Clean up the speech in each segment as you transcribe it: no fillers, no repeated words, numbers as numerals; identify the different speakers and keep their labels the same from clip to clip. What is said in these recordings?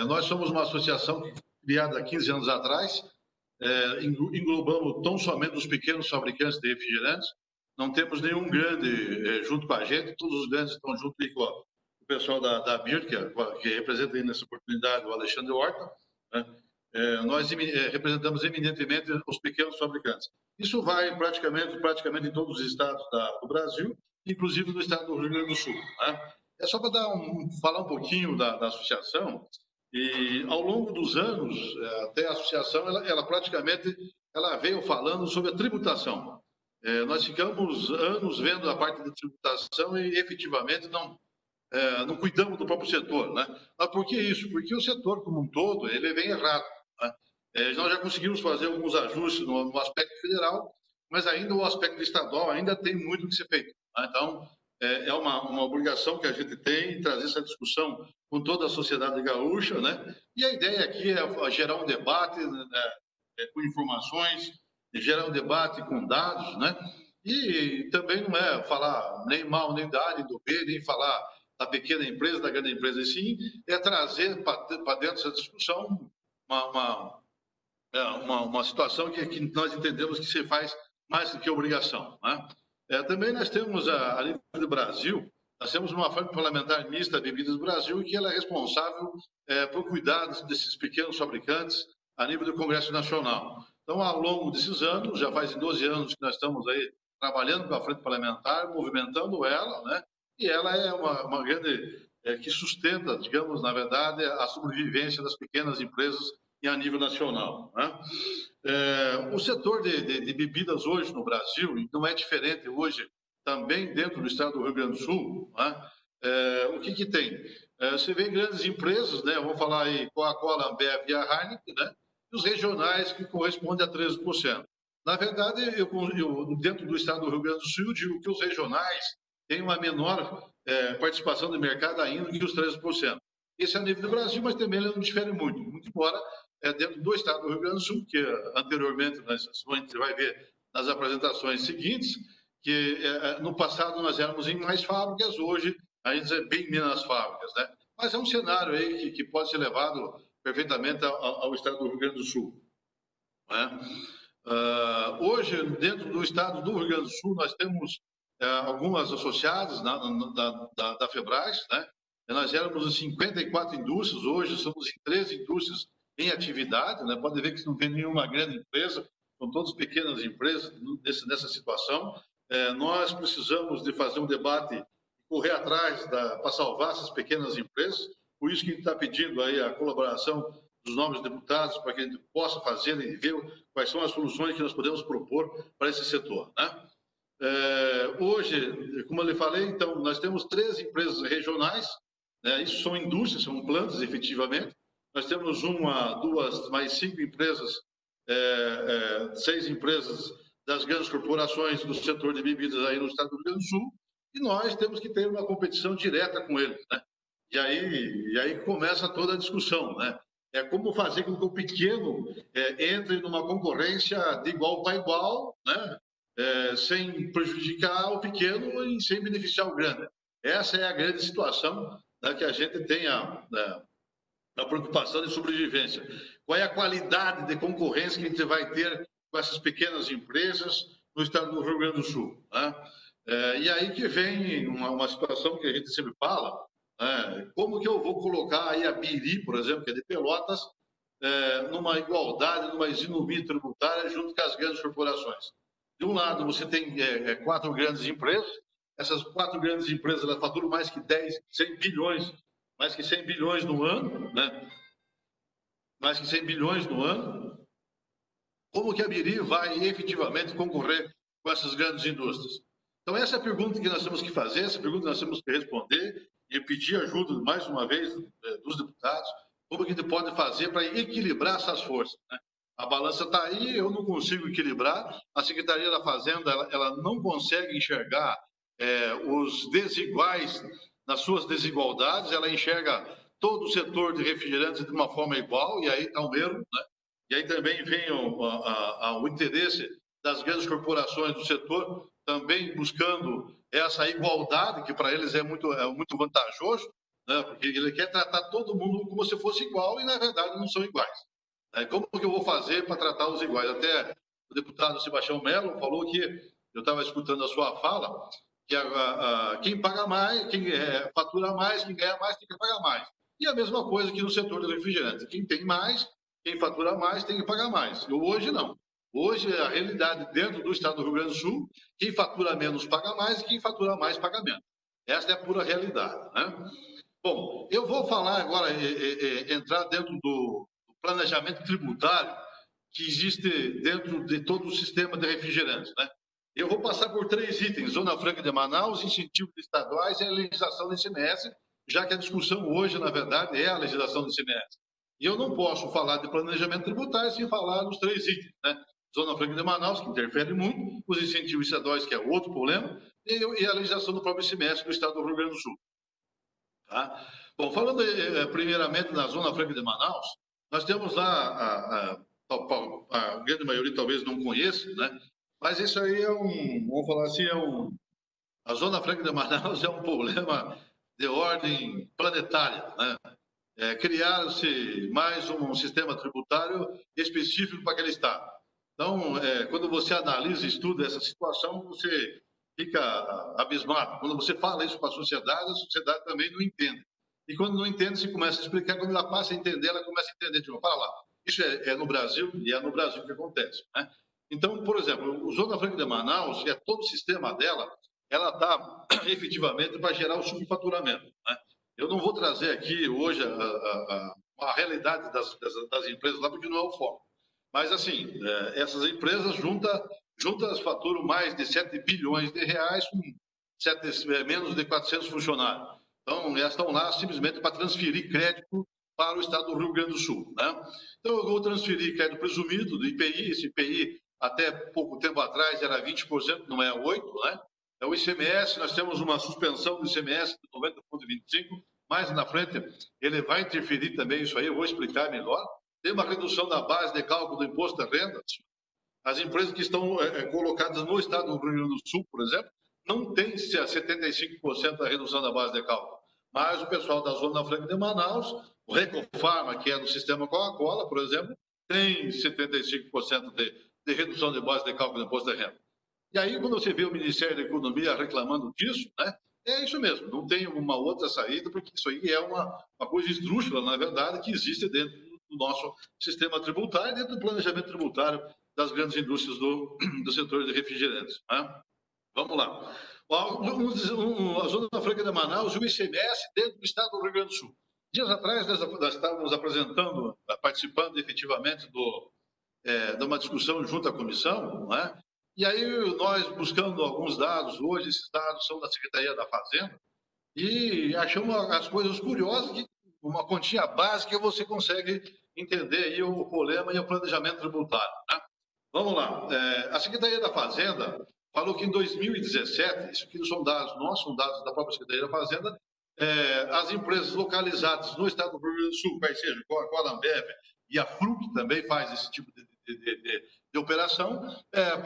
Speaker 1: Nós somos uma associação criada há 15 anos atrás, englobamos tão somente os pequenos fabricantes de refrigerantes, não temos nenhum grande junto com a gente, todos os grandes estão junto com o pessoal da BIR, que representa aí nessa oportunidade o Alexandre Horta, né? Nós representamos eminentemente os pequenos fabricantes. Isso vai praticamente em todos os estados do Brasil, inclusive no estado do Rio Grande do Sul, né? É só para falar um pouquinho da associação. E ao longo dos anos, até a associação, ela praticamente veio falando sobre a tributação. Nós ficamos anos vendo a parte de tributação e efetivamente não cuidamos do próprio setor, né? Mas por que isso? Porque o setor como um todo, ele vem errado, né? Nós já conseguimos fazer alguns ajustes no aspecto federal, mas ainda o aspecto estadual ainda tem muito que ser feito, né? Então, é uma obrigação que a gente tem, trazer essa discussão com toda a sociedade gaúcha, né? E a ideia aqui é gerar um debate, né, com informações, gerar um debate com dados, né? E também não é falar nem mal, nem da A, nem do B, nem falar da pequena empresa, da grande empresa, e sim é trazer para dentro dessa discussão uma situação que nós entendemos que se faz mais do que obrigação, né? Também nós temos, a nível do Brasil, nós temos uma frente parlamentar mista Bebidas do Brasil, que ela é responsável por cuidar desses pequenos fabricantes a nível do Congresso Nacional. Então, ao longo desses anos, já faz 12 anos que nós estamos aí trabalhando com a frente parlamentar, movimentando ela, né? E ela é uma grande, que sustenta, digamos, na verdade, a sobrevivência das pequenas empresas a nível nacional, né? O setor de bebidas hoje no Brasil, e não é diferente hoje também dentro do estado do Rio Grande do Sul, né? O que tem? Você vê grandes empresas, né? Vamos falar aí Coca-Cola, Ambev e a Heineken, né? E os regionais que correspondem a 13%. Na verdade, eu dentro do estado do Rio Grande do Sul, eu digo que os regionais têm uma menor participação de mercado ainda que os 13%. Esse é a nível do Brasil, mas também ele não difere muito embora dentro do estado do Rio Grande do Sul, que anteriormente a gente vai ver nas apresentações seguintes, que no passado nós éramos em mais fábricas, hoje a gente é bem menos fábricas, né? Mas é um cenário aí que pode ser levado perfeitamente ao estado do Rio Grande do Sul, né? Hoje, dentro do estado do Rio Grande do Sul, nós temos algumas associadas da FEBRAS, né? Nós éramos em 54 indústrias, hoje somos em 13 indústrias em atividade, né? Pode ver que não tem nenhuma grande empresa, são todas pequenas empresas nessa situação. Nós precisamos de fazer um debate, correr atrás para salvar essas pequenas empresas, por isso que a gente está pedindo aí a colaboração dos novos deputados, para que a gente possa fazer e ver quais são as soluções que nós podemos propor para esse setor, né? Hoje, como eu lhe falei, então, nós temos 13 empresas regionais, né? Isso são indústrias, são plantas, efetivamente. Nós temos 1, 2, mais 5 empresas, 6 empresas das grandes corporações do setor de bebidas aí no estado do Rio Grande do Sul, e nós temos que ter uma competição direta com eles, né? E aí começa toda a discussão, né? É como fazer com que o pequeno entre numa concorrência de igual para igual, né? Sem prejudicar o pequeno e sem beneficiar o grande. Essa é a grande situação, né, que a gente tem a preocupação de sobrevivência. Qual é a qualidade de concorrência que a gente vai ter com essas pequenas empresas no estado do Rio Grande do Sul, né? E aí que vem uma situação que a gente sempre fala, né? Como que eu vou colocar aí a Biri, por exemplo, que é de Pelotas, numa igualdade, numa isonomia tributária junto com as grandes corporações? De um lado, você tem 4 grandes empresas, essas 4 grandes empresas elas faturam mais que 100 bilhões, mais que 100 bilhões no ano, né? Mais que 100 bilhões no ano. Como que a Biri vai efetivamente concorrer com essas grandes indústrias? Então, essa é a pergunta que nós temos que fazer, essa pergunta que nós temos que responder e pedir ajuda, mais uma vez, dos deputados, como que a gente pode fazer para equilibrar essas forças, né? A balança está aí, eu não consigo equilibrar, a Secretaria da Fazenda ela não consegue enxergar os desiguais nas suas desigualdades, ela enxerga todo o setor de refrigerantes de uma forma igual, e aí está um erro, né? E aí também vem o interesse das grandes corporações do setor, também buscando essa igualdade, que para eles é muito vantajoso, né? Porque ele quer tratar todo mundo como se fosse igual e, na verdade, não são iguais. Como que eu vou fazer para tratar os iguais? Até o deputado Sebastião Melo falou que, eu estava escutando a sua fala, que quem paga mais, quem fatura mais, quem ganha mais, tem que pagar mais. E a mesma coisa que no setor do refrigerante. Quem tem mais, quem fatura mais, tem que pagar mais. E hoje não. Hoje, a realidade dentro do estado do Rio Grande do Sul, quem fatura menos paga mais e quem fatura mais paga menos. Essa é a pura realidade, né? Bom, eu vou falar agora, entrar dentro do planejamento tributário que existe dentro de todo o sistema de refrigerantes, né? Eu vou passar por 3 itens: Zona Franca de Manaus, incentivos estaduais e a legislação do ICMS, já que a discussão hoje, na verdade, é a legislação do ICMS. E eu não posso falar de planejamento tributário sem falar dos 3 itens, né? Zona Franca de Manaus, que interfere muito, os incentivos estaduais, que é outro problema, e a legislação do próprio ICMS do estado do Rio Grande do Sul. Tá? Bom, falando primeiramente na Zona Franca de Manaus, nós temos lá, a grande maioria talvez não conheça, né? Mas isso aí vamos falar assim, a Zona Franca de Manaus é um problema de ordem planetária, né? Criaram-se mais um sistema tributário específico para aquele estado. Então, quando você analisa e estuda essa situação, você fica abismado. Quando você fala isso para a sociedade também não entende. E quando não entende, você começa a explicar. Quando ela passa a entender, ela começa a entender. Tipo, para lá, isso é no Brasil, e é no Brasil que acontece, né? Então, por exemplo, o Zona Franca de Manaus, que é todo o sistema dela, ela está efetivamente para gerar o subfaturamento, né? Eu não vou trazer aqui hoje a realidade das empresas lá, porque não é o foco. Mas, assim, essas empresas juntas faturam mais de 7 bilhões de reais com menos de 400 funcionários. Então, elas estão lá simplesmente para transferir crédito para o estado do Rio Grande do Sul, né? Então, eu vou transferir crédito presumido do IPI. Esse IPI, até pouco tempo atrás, era 20%, não é 8%, né? O ICMS, nós temos uma suspensão do ICMS de 90,25%, mais na frente ele vai interferir também isso aí, eu vou explicar melhor. Tem uma redução da base de cálculo do imposto da renda. As empresas que estão colocadas no estado do Rio Grande do Sul, por exemplo, não tem 75% da redução da base de cálculo. Mas o pessoal da Zona Franca de Manaus, o Recofarma, que é no sistema Coca-Cola, por exemplo, tem 75% de redução de base de cálculo do imposto da renda. E aí, quando você vê o Ministério da Economia reclamando disso, né, é isso mesmo, não tem uma outra saída, porque isso aí é uma coisa esdrúxula, na verdade, que existe dentro do nosso sistema tributário, dentro do planejamento tributário das grandes indústrias do setor de refrigerantes, né? Vamos lá. A Zona Franca de Manaus e o ICMS dentro do estado do Rio Grande do Sul. Dias atrás, nós estávamos apresentando, participando efetivamente de uma discussão junto à comissão, não é? E aí nós buscando alguns dados, hoje esses dados são da Secretaria da Fazenda, e achamos as coisas curiosas, que uma continha básica você consegue entender aí o problema e o planejamento tributário, né? Vamos lá. A Secretaria da Fazenda falou que em 2017, isso aqui não são dados nossos, são dados da própria Secretaria da Fazenda, as empresas localizadas no estado do Rio Grande do Sul, quais sejam a Ambev e a Fruc também faz esse tipo de operação,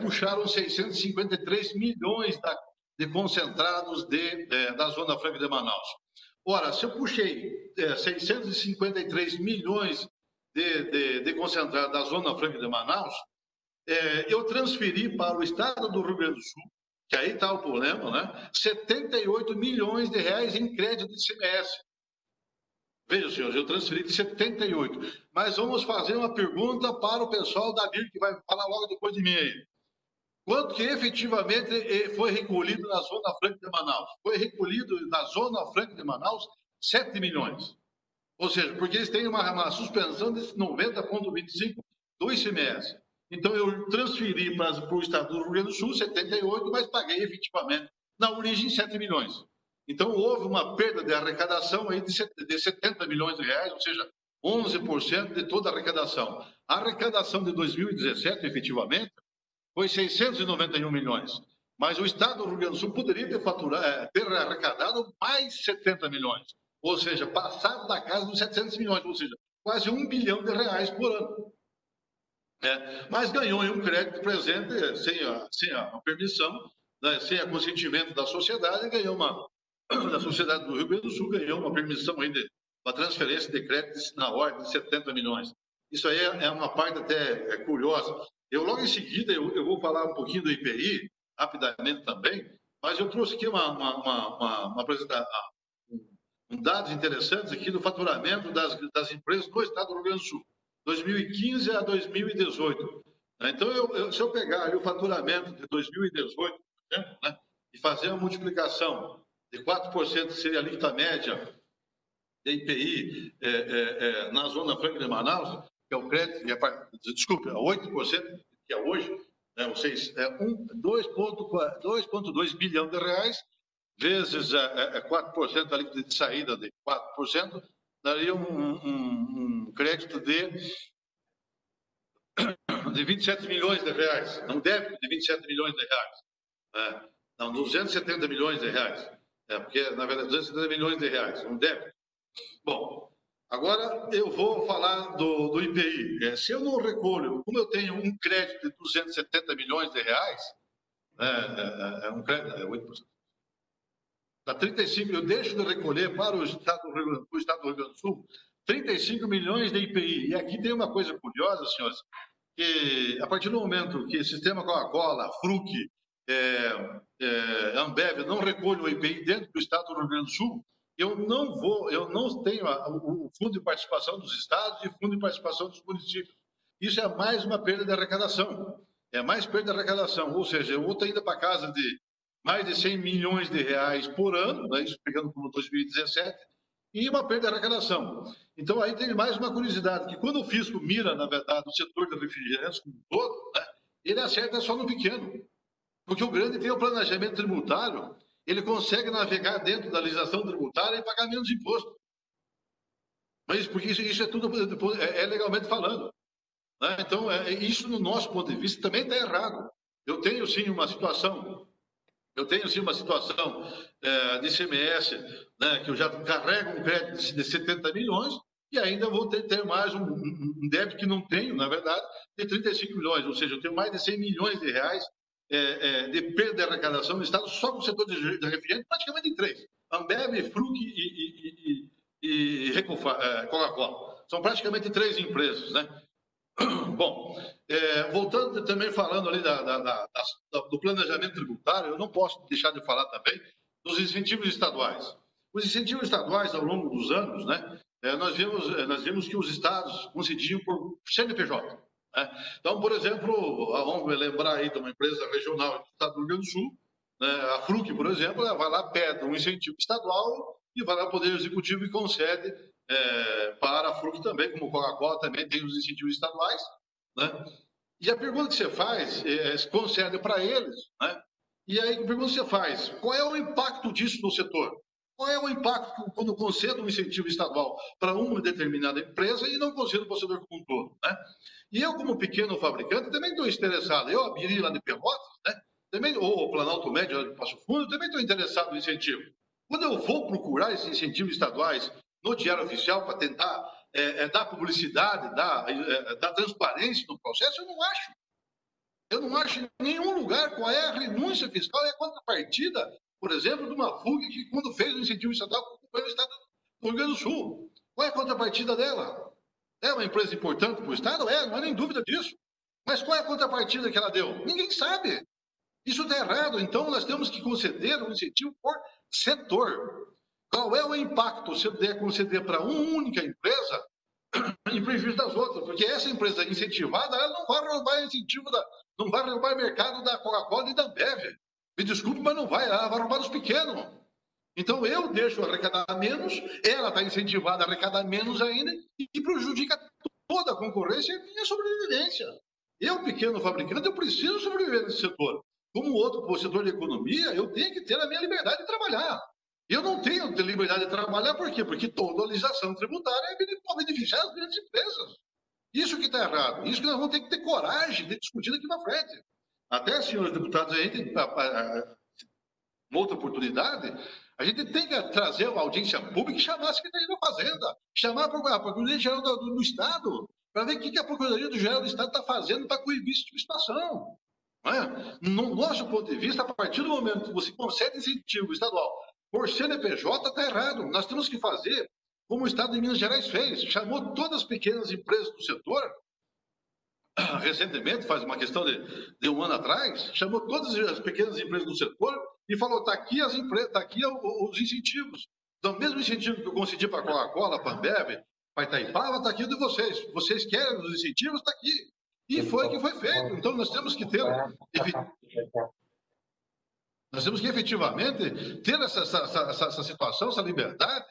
Speaker 1: puxaram 653 milhões de concentrados da Zona Franca de Manaus. Ora, se eu puxei 653 milhões de concentrados da Zona Franca de Manaus, eu transferi para o estado do Rio Grande do Sul, que aí está o problema, né? 78 milhões de reais em crédito de ICMS. Veja, senhores, eu transferi de 78. Mas vamos fazer uma pergunta para o pessoal da DIR, que vai falar logo depois de mim aí. Quanto que efetivamente foi recolhido na Zona Franca de Manaus? Foi recolhido na Zona Franca de Manaus 7 milhões. Ou seja, porque eles têm uma suspensão de 90,25 do ICMS. Então, eu transferi para o estado do Rio Grande do Sul 78, mas paguei efetivamente na origem 7 milhões. Então, houve uma perda de arrecadação aí de 70 milhões de reais, ou seja, 11% de toda a arrecadação. A arrecadação de 2017, efetivamente, foi 691 milhões. Mas o estado do Rio Grande do Sul poderia ter arrecadado mais 70 milhões. Ou seja, passado da casa dos 700 milhões, ou seja, quase 1 bilhão de reais por ano. Mas ganhou em um crédito presente, sem a permissão, né, sem o consentimento da sociedade, ganhou da Sociedade do Rio Grande do Sul ganhou uma permissão aí uma transferência de créditos na ordem de 70 milhões. Isso aí é uma parte até curiosa. Logo em seguida, eu vou falar um pouquinho do IPI, rapidamente também, mas eu trouxe aqui uma apresentação, dados interessantes aqui do faturamento das empresas do Estado do Rio Grande do Sul, 2015 a 2018. Então, se eu pegar ali o faturamento de 2018, por exemplo, né, e fazer uma multiplicação de 4%, que seria a alíquota média de IPI na Zona Franca de Manaus, que é o crédito, desculpe, é 8%, que é hoje, né, ou seja, 2,2 bilhão de reais, vezes 4% da alíquota de saída de 4%, daria um crédito de 27 milhões de reais, um débito de 27 milhões de reais. Não, 270 milhões de reais. Porque, na verdade, 270 milhões de reais, um débito. Bom, agora eu vou falar do IPI. Se eu não recolho, como eu tenho um crédito de 270 milhões de reais, um crédito, 8%. Dá 35, eu deixo de recolher para o Estado do Rio Grande do Sul 35 milhões de IPI. E aqui tem uma coisa curiosa, senhores, que a partir do momento que o sistema Coca-Cola, Fruc, Ambev não recolhem o IPI dentro do Estado do Rio Grande do Sul, eu não tenho o fundo de participação dos estados e o fundo de participação dos municípios. Isso é mais uma perda de arrecadação. É mais perda de arrecadação. Ou seja, eu vou ter indo para casa de mais de 100 milhões de reais por ano, né, isso pegando como 2017, e uma perda de arrecadação. Então, aí tem mais uma curiosidade, que quando o fisco mira, na verdade, o setor de refrigerantes como um todo, né, ele acerta só no pequeno. Porque o grande tem o planejamento tributário, ele consegue navegar dentro da legislação tributária e pagar menos imposto. Mas porque isso é tudo legalmente falando. Né? Então, isso no nosso ponto de vista também está errado. Eu tenho sim uma situação de ICMS, né, que eu já carrego um crédito de 70 milhões e ainda vou ter mais um débito que não tenho, na verdade, de 35 milhões. Ou seja, eu tenho mais de 100 milhões de reais de perda de arrecadação no Estado só com o setor de refrigerante, praticamente em 3. Ambev, Fruc e Coca-Cola. São praticamente 3 empresas, né? Bom, voltando também falando ali do planejamento tributário, eu não posso deixar de falar também dos incentivos estaduais. Os incentivos estaduais, ao longo dos anos, né, nós vimos que os estados concediam por CNPJ. Né? Então, por exemplo, vamos lembrar aí de uma empresa regional do estado do Rio Grande do Sul, né, a Fruc, por exemplo, ela vai lá, pede um incentivo estadual e vai lá ao Poder Executivo e concede para a Fruc também, como Coca-Cola também tem os incentivos estaduais, né? E a pergunta que você faz, concede para eles, né? E aí a pergunta que você faz, qual é o impacto disso no setor? Qual é o impacto quando concedo um incentivo estadual para uma determinada empresa e não concedo para o setor como um todo, né? E eu, como pequeno fabricante, também estou interessado. Eu abri lá de Pelotas, né? Também, ou Planalto Médio, Passo Fundo, também estou interessado no incentivo. Quando eu vou procurar esses incentivos estaduais no Diário Oficial para tentar dar publicidade, dar transparência no processo, eu não acho. Eu não acho em nenhum lugar qual é a renúncia fiscal e a contrapartida, por exemplo, de uma FUG que, quando fez o incentivo estadual, foi no Estado do Rio Grande do Sul. Qual é a contrapartida dela? É uma empresa importante para o Estado? Não há nem dúvida disso. Mas qual é a contrapartida que ela deu? Ninguém sabe. Isso está errado. Então, nós temos que conceder um incentivo por setor. Qual é o impacto se eu der conceder para uma única empresa em prejuízo das outras? Porque essa empresa incentivada, ela não vai roubar incentivo, não vai roubar o mercado da Coca-Cola e da Ambev. Me desculpe, mas não vai, ela vai roubar dos pequenos. Então eu deixo arrecadar menos, ela está incentivada a arrecadar menos ainda e prejudica toda a concorrência e a minha sobrevivência. Eu, pequeno fabricante, eu preciso sobreviver nesse setor. Como outro setor de economia, eu tenho que ter a minha liberdade de trabalhar. Eu não tenho liberdade de trabalhar, por quê? Porque toda a legislação tributária é para beneficiar as grandes empresas. Isso que está errado. Isso que nós vamos ter que ter coragem de discutir daqui para frente. Até, senhores deputados, a gente, uma outra oportunidade, a gente tem que trazer a audiência pública e chamar a Secretaria da Fazenda, chamar a Procuradoria-Geral do Estado, para ver o que a Procuradoria-Geral do Estado está fazendo para coibir esse tipo de situação. Não é? No nosso ponto de vista, a partir do momento que você concede incentivo estadual por CNPJ está errado. Nós temos que fazer como o Estado de Minas Gerais fez. Chamou todas as pequenas empresas do setor, recentemente, faz uma questão de um ano atrás, chamou todas as pequenas empresas do setor e falou, está aqui as empresas, está aqui os incentivos. Então, mesmo incentivo que eu concedi para a Coca-Cola, para a Ambev, para Itaipava, está aqui o de vocês. Vocês querem os incentivos, está aqui. E foi o que foi feito. Então, nós temos que ter... Nós temos que efetivamente ter essa situação, essa liberdade,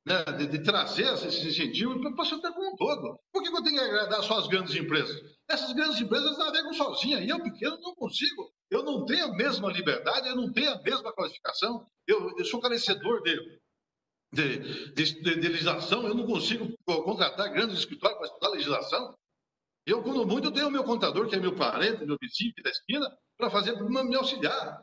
Speaker 1: né, de trazer esses incentivos para o setor como um todo. Por que eu tenho que agradar só as grandes empresas? Essas grandes empresas navegam sozinhas, e eu pequeno não consigo. Eu não tenho a mesma liberdade, eu não tenho a mesma qualificação, eu sou carecedor de legislação, eu não consigo contratar grandes escritórios para estudar legislação. Eu, quando muito, eu tenho o meu contador, que é meu parente, meu vizinho da esquina, para me auxiliar.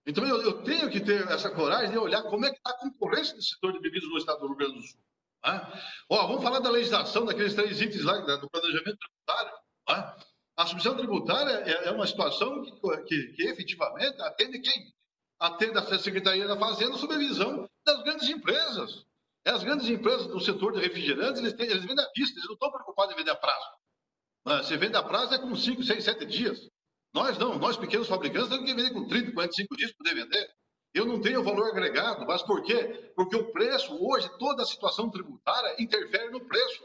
Speaker 1: Então, eu tenho que ter essa coragem de olhar como é que está a concorrência do setor de bebidas no estado do Rio Grande do Sul. Né? Vamos falar da legislação, daqueles 3 itens lá, do planejamento tributário. Né? A submissão tributária é uma situação que efetivamente atende quem? Atende a Secretaria da Fazenda sob a visão das grandes empresas. As grandes empresas do setor de refrigerantes, eles vendem à vista, eles não estão preocupados em vender a prazo. Se vende a prazo é com 5, 6, 7 dias. Nós não, nós pequenos fabricantes temos que vender com 30, 45 dias para poder vender. Eu não tenho valor agregado, mas por quê? Porque o preço, hoje, toda a situação tributária interfere no preço.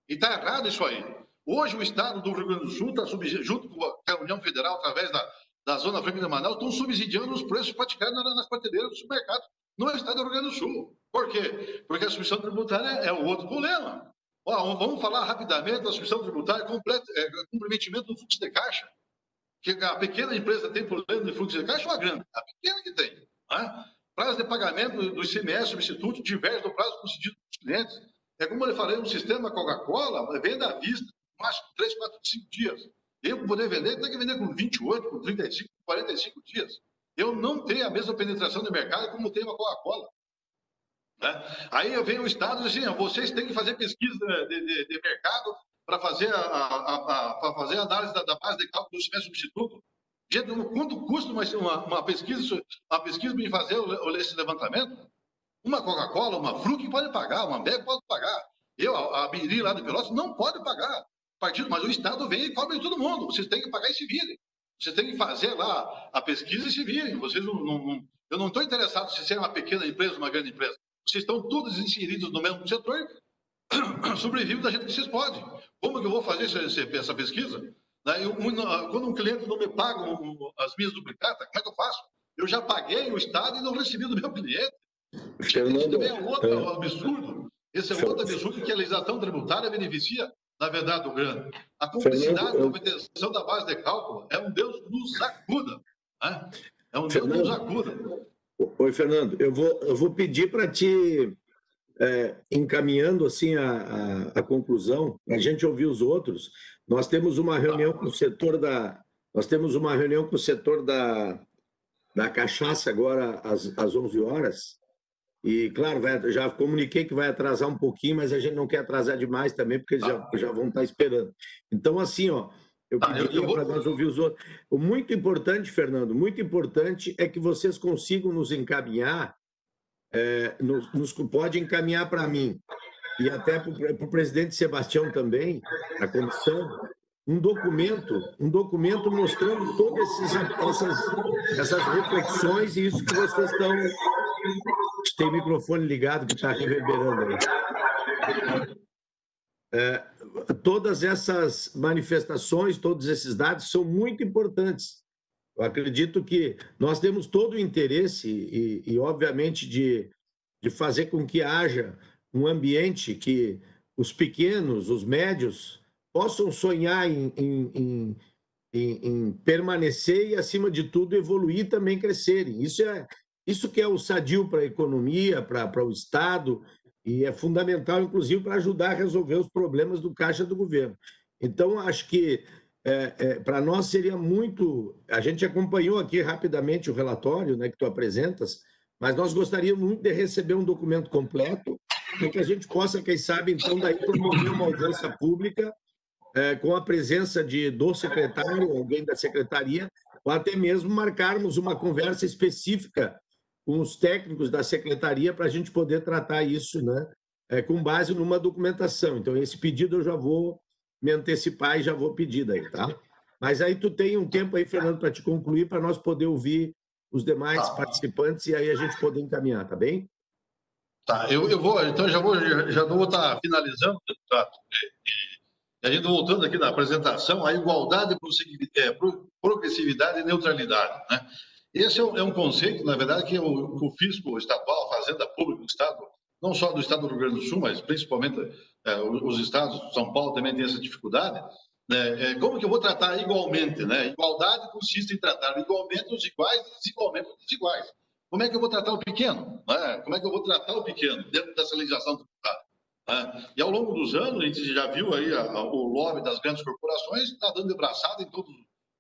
Speaker 1: E está errado isso aí. Hoje, o Estado do Rio Grande do Sul, está junto com a União Federal, através da Zona Franca de Manaus, estão subsidiando os preços praticados nas prateleiras do supermercado no Estado do Rio Grande do Sul. Por quê? Porque a submissão tributária é o outro problema. Vamos falar rapidamente da submissão tributária, comprometimento do fluxo de caixa. Que a pequena empresa tem problema de fluxo de caixa ou a grande? A pequena que tem. Né? Prazo de pagamento do ICMS substituto diverge do prazo concedido para os clientes. É como eu falei, um sistema Coca-Cola, venda à vista, máximo 3, 4, 5 dias. Eu, para poder vender, tenho que vender com 28, com 35, com 45 dias. Eu não tenho a mesma penetração de mercado como tem uma Coca-Cola. Né? Aí vem o Estado e diz assim, vocês têm que fazer pesquisa de mercado para fazer a análise da base de cálculo do ICMS substituto. Gente, quanto custa uma pesquisa para fazer esse levantamento? Uma Coca-Cola, uma Fruc pode pagar, uma Ambev pode pagar. A Biri lá de Pelotas não pode pagar. Mas o Estado vem e cobra de todo mundo. Vocês têm que pagar e se virem. Vocês têm que fazer lá a pesquisa e se virem. Eu não estou interessado se é uma pequena empresa ou uma grande empresa. Vocês estão todos inseridos no mesmo setor, sobrevivem da gente que vocês podem. Como que eu vou fazer essa pesquisa? Quando um cliente não me paga as minhas duplicatas, como é que eu faço? Eu já paguei o Estado e não recebi do meu cliente. Isso também é outro absurdo. Esse é outro absurdo que a legislação tributária beneficia, na verdade, o grande. A cumplicidade da obtenção da base de cálculo é um Deus nos acuda. Né? É um Deus nos acuda.
Speaker 2: Oi, Fernando, eu vou pedir para ti, encaminhando assim a conclusão, a gente ouvir os outros. Nós temos uma reunião com o setor da cachaça agora às 11 horas. E, claro, já comuniquei que vai atrasar um pouquinho, mas a gente não quer atrasar demais também, porque eles já vão estar esperando. Então, assim, eu pediria para nós ouvir os outros. O muito importante, Fernando, muito importante é que vocês consigam nos encaminhar, pode encaminhar para mim, e até para o presidente Sebastião também, a comissão, um documento mostrando todas essas reflexões e isso que vocês estão... Tem o microfone ligado que está reverberando aí. Todas essas manifestações, todos esses dados são muito importantes. Eu acredito que nós temos todo o interesse e obviamente, de fazer com que haja um ambiente que os pequenos, os médios, possam sonhar em permanecer e, acima de tudo, evoluir e também crescerem. Isso que é o sadio para a economia, para o Estado, e é fundamental, inclusive, para ajudar a resolver os problemas do caixa do governo. Então, acho que para nós seria muito... A gente acompanhou aqui rapidamente o relatório, né, que tu apresentas, mas nós gostaríamos muito de receber um documento completo para que a gente possa, quem sabe, então, daí promover uma audiência pública com a presença do secretário, alguém da secretaria, ou até mesmo marcarmos uma conversa específica com os técnicos da secretaria para a gente poder tratar isso, né, com base numa documentação. Então, esse pedido eu já vou me antecipar e já vou pedir daí, tá? Mas aí tu tem um tempo aí, Fernando, para te concluir, para nós poder ouvir os demais participantes e aí a gente poder encaminhar, tá bem?
Speaker 1: Tá, eu vou, então já vou estar finalizando, deputado. E a gente voltando aqui na apresentação, a igualdade, progressividade e neutralidade, né? Esse é um conceito, na verdade, que o fisco estadual, a Fazenda Pública do Estado, não só do Estado do Rio Grande do Sul, mas principalmente os estados, São Paulo também tem essa dificuldade, né? Como que eu vou tratar igualmente, né? Igualdade consiste em tratar igualmente os iguais e desigualmente os desiguais. Como é que eu vou tratar o pequeno? Né? Como é que eu vou tratar o pequeno dentro dessa legislação tributária? Né? E ao longo dos anos, a gente já viu aí o lobby das grandes corporações está dando de braçada em todo o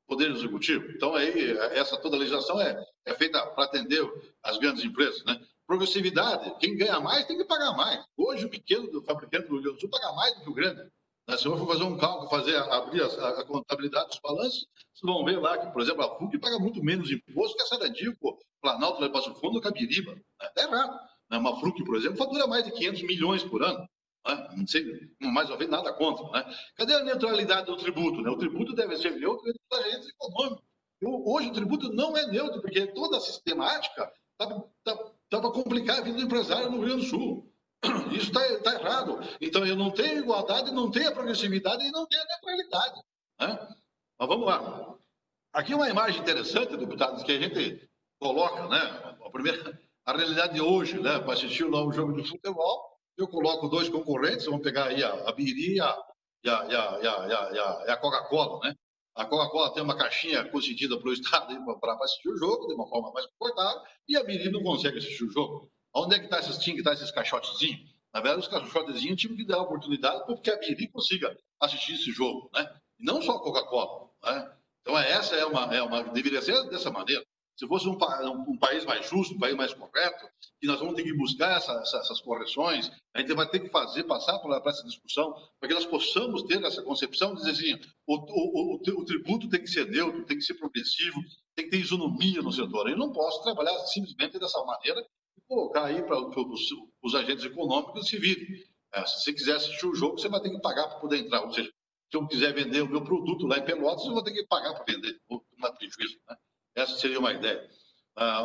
Speaker 1: poder executivo. Então, aí, toda a legislação é feita para atender as grandes empresas, né? Progressividade, quem ganha mais tem que pagar mais. Hoje, o pequeno do fabricante do Rio Grande do Sul paga mais do que o grande. Se eu for fazer um cálculo, abrir a contabilidade dos balanços, vocês vão ver lá que, por exemplo, a FUC paga muito menos imposto que a Saradico, Planalto, Passo Fundo ou Cabiriba. Está errado. Uma FUC, por exemplo, fatura mais de 500 milhões por ano. Não sei, mais ou menos nada contra. Né? Cadê a neutralidade do tributo? Né? O tributo deve ser neutro entre os agentes econômicos. Hoje o tributo não é neutro, porque toda a sistemática está para complicar a vida do empresário no Rio Grande do Sul. Isso está errado. Então, eu não tenho igualdade, não tenho a progressividade e não tenho a neutralidade. Né? Mas vamos lá. Aqui uma imagem interessante, deputados, que a gente coloca, né? A realidade de hoje, né? Para assistir um jogo de futebol, eu coloco dois concorrentes, vamos pegar aí a Biri e a Coca-Cola, né? A Coca-Cola tem uma caixinha concedida para o Estado para assistir o jogo de uma forma mais confortável e a Biri não consegue assistir o jogo. Onde é que tinha que estar esses caixotezinhos? Na verdade, os caixotezinhos tinham que dar a oportunidade para que a Biri consiga assistir esse jogo, né? E não só a Coca-Cola, né? Então, essa deveria ser dessa maneira. Se fosse um país mais justo, um país mais correto, que nós vamos ter que buscar essas correções, a gente vai ter que passar por essa discussão, para que nós possamos ter essa concepção de dizer assim, o tributo tem que ser neutro, tem que ser progressivo, tem que ter isonomia no setor. Eu não posso trabalhar simplesmente dessa maneira e colocar aí para os agentes econômicos se virem. Se você quiser assistir o jogo, você vai ter que pagar para poder entrar. Ou seja, se eu quiser vender o meu produto lá em Pelotas, eu vou ter que pagar para vender, não é prejuízo, né? Essa seria uma ideia.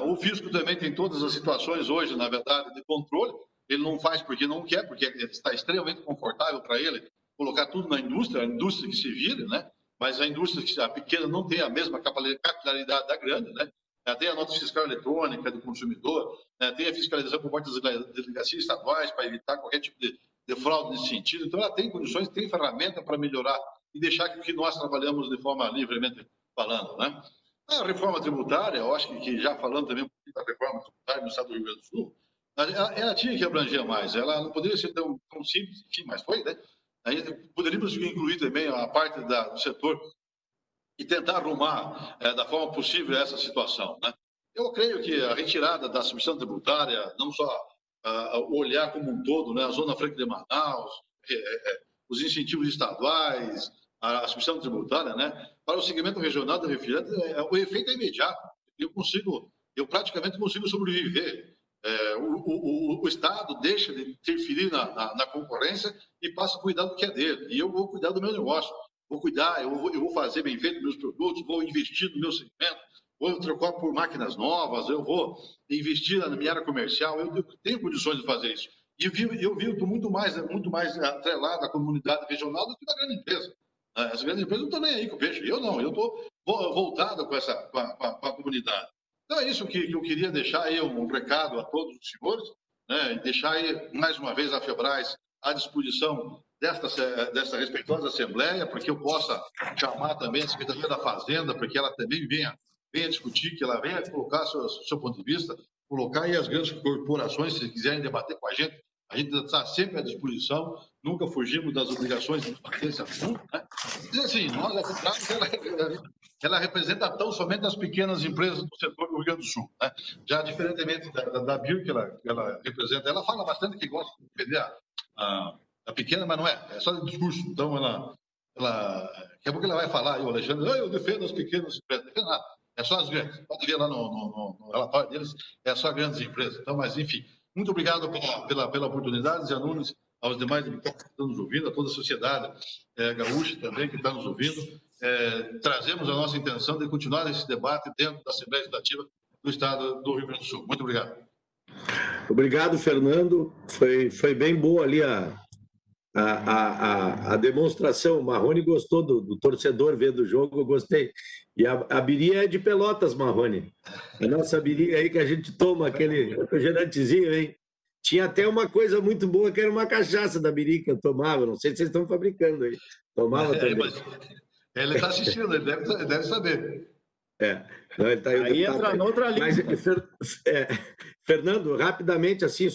Speaker 1: O fisco também tem todas as situações hoje, na verdade, de controle. Ele não faz porque não quer, porque está extremamente confortável para ele colocar tudo na indústria, a indústria que se vira, né? Mas a indústria pequena não tem a mesma capilaridade da grande, né? Tem a nota fiscal eletrônica do consumidor, tem a fiscalização por parte das delegacias estaduais para evitar qualquer tipo de fraude nesse sentido. Então, ela tem condições, tem ferramenta para melhorar e deixar que nós trabalhamos de forma livremente falando, né? A reforma tributária, eu acho que já falando também um pouquinho da reforma tributária no estado do Rio Grande do Sul, ela tinha que abranger mais, ela não poderia ser tão simples, enfim, mas foi, né? A gente poderíamos incluir também a parte do setor e tentar arrumar da forma possível essa situação, né? Eu creio que a retirada da submissão tributária, não só olhar como um todo, né? A Zona Franca de Manaus, os incentivos estaduais, a submissão tributária, né? Para o segmento regional do refrigerante, o efeito é imediato. Eu praticamente consigo sobreviver. O Estado deixa de interferir na concorrência e passa a cuidar do que é dele. E eu vou cuidar do meu negócio. Vou cuidar, eu vou fazer bem feito meus produtos, vou investir no meu segmento, vou trocar por máquinas novas, eu vou investir na minha área comercial. Eu tenho condições de fazer isso. E eu estou muito mais atrelado à comunidade regional do que na grande empresa. As grandes empresas não estão nem aí com o peixe. Eu não, eu estou voltado com a comunidade. Então, é isso que eu queria deixar aí um recado a todos os senhores, né? E deixar aí, mais uma vez, a Febras à disposição desta respeitosa Assembleia, para que eu possa chamar também a Secretaria da Fazenda, para que ela também venha discutir, que ela venha colocar seu ponto de vista, colocar aí as grandes corporações, se quiserem debater com a gente está sempre à disposição, nunca fugimos das obrigações de competência pública, né? E assim, nós acreditamos que ela representa tão somente as pequenas empresas do setor do Rio Grande do Sul, né? Já diferentemente da BIR, que ela representa, ela fala bastante que gosta de defender a pequena, mas não é só de discurso. Então, daqui a pouco ela vai falar, o Alexandre, eu defendo as pequenas empresas, não defendo nada. É só as grandes. Pode ver lá no relatório deles, é só grandes empresas. Então, mas, enfim, muito obrigado pela oportunidade, Zé Nunes, aos demais deputados que estão nos ouvindo, a toda a sociedade gaúcha também que está nos ouvindo. Trazemos a nossa intenção de continuar esse debate dentro da Assembleia Legislativa do Estado do Rio Grande do Sul. Muito obrigado.
Speaker 2: Obrigado, Fernando. Foi bem boa ali a demonstração. O Marrone gostou do torcedor vendo o jogo, eu gostei. E a Biri é de Pelotas, Marrone. A nossa Biri aí que a gente toma, aquele refrigerantezinho, hein? Tinha até uma coisa muito boa, que era uma cachaça da Biri que eu tomava. Não sei se vocês estão fabricando aí. Tomava também.
Speaker 1: Mas ele está assistindo, ele deve saber.
Speaker 2: Não, ele tá
Speaker 3: aí entra noutra linha.
Speaker 2: Mas, Fernando, rapidamente, assim, só